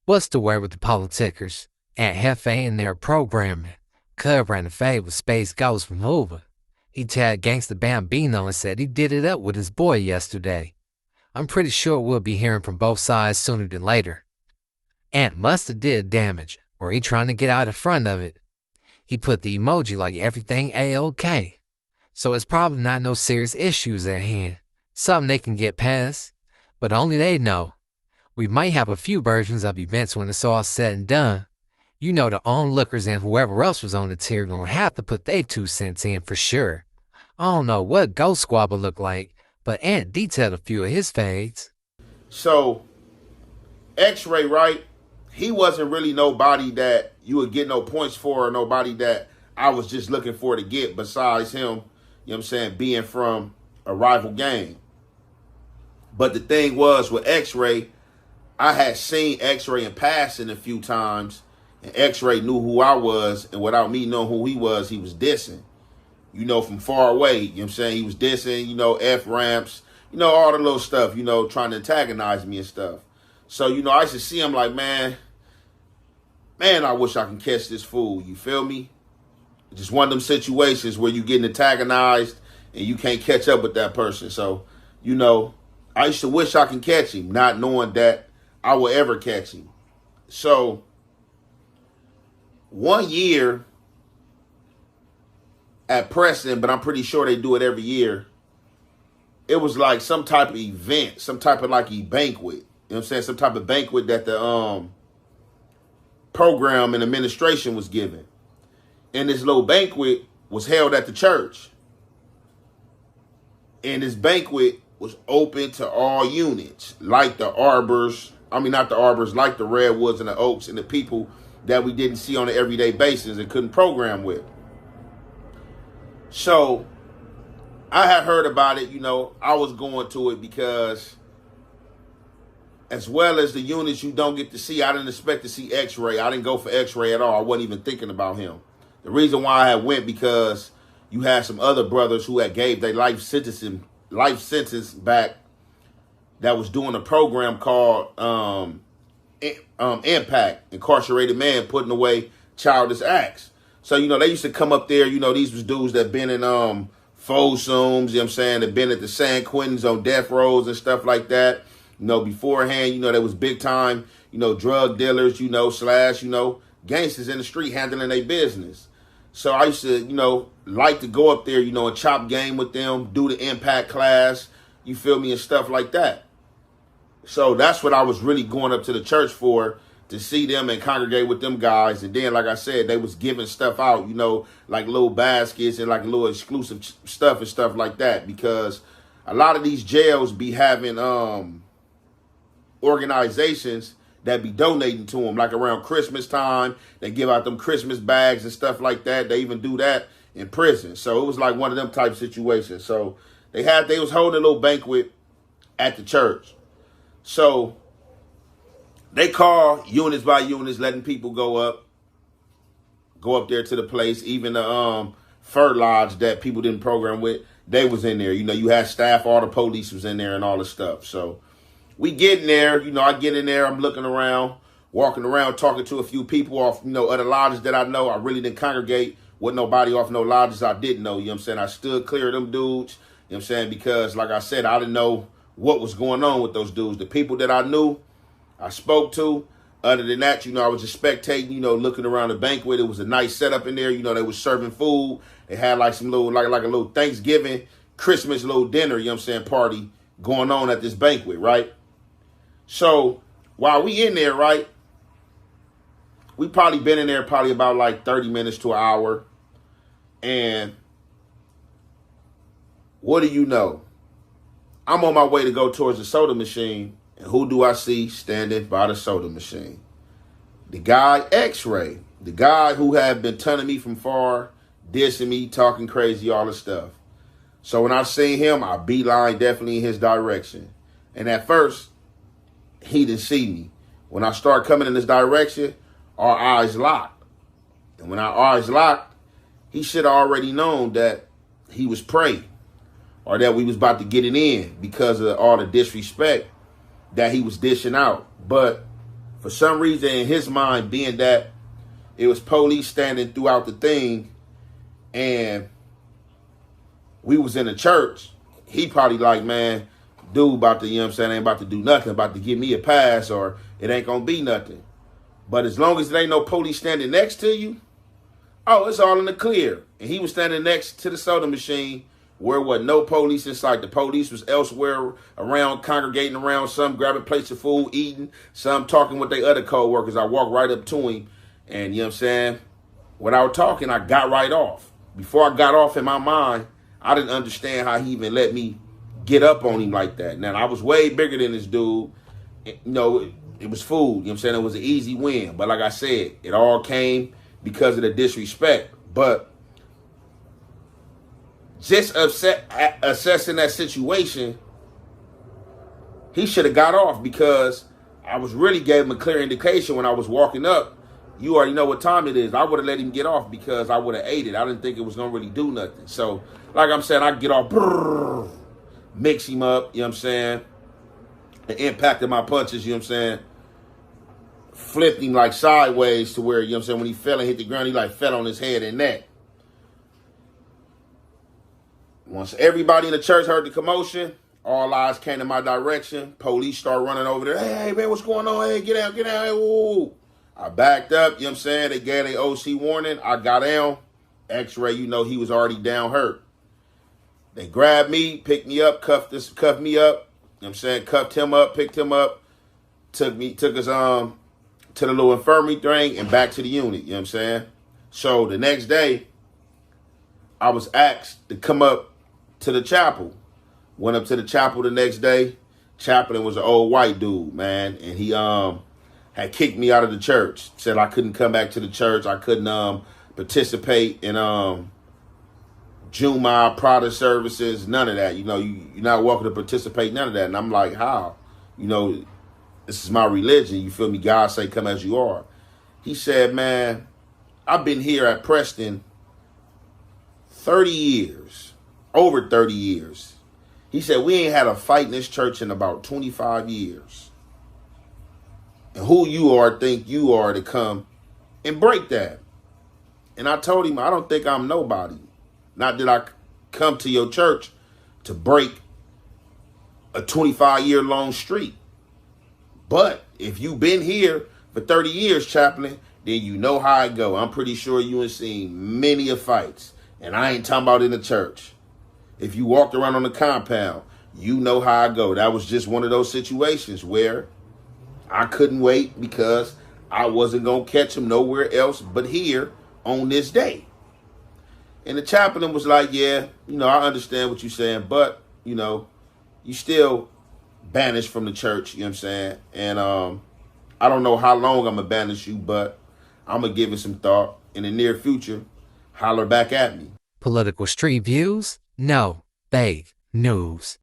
What's the word with the politicers? Aunt Jefe and their programming. Cub ran a fade with Space Ghost from Hoover. He tagged Gangsta Bambino and said he did it up with his boy yesterday. I'm pretty sure we'll be hearing from both sides sooner than later. Ant must have did damage, or he trying to get out in front of it. He put the emoji like everything A-OK. So it's probably not no serious issues at hand. Something they can get past, but only they know. We might have a few versions of events when it's all said and done. You know the onlookers and whoever else was on the tier gonna have to put their 2 cents in for sure. I don't know what Ghost Squabble looked like, but Ant detailed a few of his fades. So, X-Ray, right? He wasn't really nobody that you would get no points for, or nobody that I was just looking for to get besides him, you know what I'm saying, being from a rival gang. But the thing was with X-Ray, I had seen X-Ray in passing a few times, and X-Ray knew who I was, and without me knowing who he was dissing. You know, from far away, you know what I'm saying? He was dissing, you know, F-ramps, you know, all the little stuff, you know, trying to antagonize me and stuff. So, you know, I used to see him like, man, I wish I can catch this fool. You feel me? Just one of them situations where you getting antagonized and you can't catch up with that person. So, you know, I used to wish I can catch him, not knowing that I will ever catch him. So, one year at Preston, but I'm pretty sure they do it every year, it was like some type of event, some type of like a banquet. You know what I'm saying? Some type of banquet that the program and administration was given. And this little banquet was held at the church. And this banquet was open to all units, like the arbors. I mean, not the arbors, like the redwoods and the oaks and the people that we didn't see on an everyday basis and couldn't program with. So I had heard about it, you know, I was going to it because as well as the units you don't get to see, I didn't expect to see X-Ray. I didn't go for X-Ray at all. I wasn't even thinking about him. The reason why I had went because you had some other brothers who had gave their life sentence back that was doing a program called Impact, Incarcerated Man Putting Away Childish Acts. So, you know, they used to come up there, you know, these was dudes that been in Folsoms, you know what I'm saying, that been at the San Quentins on death rows and stuff like that. You know, beforehand, you know, there was big time, you know, drug dealers, you know, / you know, gangsters in the street handling their business. So I used to, you know, like to go up there, you know, and chop game with them, do the impact class, you feel me, and stuff like that. So that's what I was really going up to the church for, to see them and congregate with them guys. And then, like I said, they was giving stuff out, you know, like little baskets and like little exclusive stuff and stuff like that. Because a lot of these jails be having organizations that be donating to them, like around Christmas time. They give out them Christmas bags and stuff like that. They even do that in prison. So it was like one of them type situations. So they was holding a little banquet at the church. So they call units by units, letting people go up there to the place. Even the fur lodge that people didn't program with, they was in there. You know, you had staff, all the police was in there and all this stuff. So we get in there, you know, I get in there, I'm looking around, walking around, talking to a few people off, you know, other lodges that I know. I really didn't congregate with nobody off no lodges I didn't know, you know what I'm saying? I stood clear of them dudes, you know what I'm saying? Because, like I said, I didn't know what was going on with those dudes. The people that I knew, I spoke to. Other than that, you know, I was just spectating, you know, looking around the banquet. It was a nice setup in there. You know, they was serving food. They had like some little, like a little Thanksgiving, Christmas little dinner, you know what I'm saying, party going on at this banquet, right? So while we in there, right, we probably been in there probably about like 30 minutes to an hour. And what do you know? I'm on my way to go towards the soda machine. And who do I see standing by the soda machine? The guy X-Ray. The guy who had been turning me from far, dissing me, talking crazy, all this stuff. So when I seen him, I beeline definitely in his direction. And at first, he didn't see me. When I start coming in this direction, our eyes locked. And when our eyes locked, he should have already known that he was prey, or that we was about to get it in because of all the disrespect that he was dishing out. But For some reason, in his mind, being that it was police standing throughout the thing, and we was in the church, he probably like, man, dude about to, you know what I'm saying, ain't about to do nothing, about to give me a pass, or it ain't gonna be nothing. But as long as there ain't no police standing next to you, oh, it's all in the clear. And he was standing next to the soda machine where was no police in sight. The police was elsewhere around, congregating around, some grabbing plates of food, eating, some talking with their other co-workers. I walked right up to him, and you know what I'm saying, without talking, I got right off. Before I got off, in my mind, I didn't understand how he even let me get up on him like that. Now, I was way bigger than this dude. You know, it was food. You know what I'm saying? It was an easy win. But like I said, it all came because of the disrespect. But just assessing that situation, he should have got off, because I was really gave him a clear indication when I was walking up. You already know what time it is. I would have let him get off because I would have ate it. I didn't think it was going to really do nothing. So, like I'm saying, I get off, brrr, mix him up, you know what I'm saying? The impact of my punches, you know what I'm saying? Flipped him like sideways to where, you know what I'm saying, when he fell and hit the ground, he like fell on his head and neck. Once everybody in the church heard the commotion, all eyes came in my direction. Police started running over there. Hey, man, what's going on? Hey, get out, get out. Hey, woo. I backed up, you know what I'm saying? They gave their OC warning. I got down. X-ray, you know, he was already down hurt. They grabbed me, picked me up, cuffed me up. You know what I'm saying? Cuffed him up, picked him up, took us to the little infirmary thing and back to the unit, you know what I'm saying? So the next day, I was asked to come up to the chapel. Went up to the chapel the next day. Chaplain was an old white dude, man, and he had kicked me out of the church. Said I couldn't come back to the church. I couldn't participate in Juma, Prada services, none of that. You know, you're not welcome to participate, none of that. And I'm like, how? You know, this is my religion. You feel me? God say, come as you are. He said, man, I've been here at Preston 30 years, over 30 years. He said, we ain't had a fight in this church in about 25 years. And who you are, think you are to come and break that? And I told him, I don't think I'm nobody. Not that I come to your church to break a 25-year-long streak. But if you've been here for 30 years, chaplain, then you know how I go. I'm pretty sure you have seen many of fights. And I ain't talking about in the church. If you walked around on the compound, you know how I go. That was just one of those situations where I couldn't wait because I wasn't going to catch him nowhere else but here on this day. And the chaplain was like, yeah, you know, I understand what you're saying, but, you know, you still banished from the church, you know what I'm saying? And I don't know how long I'm going to banish you, but I'm going to give it some thought. In the near future, holler back at me. Political street views? No, fake news.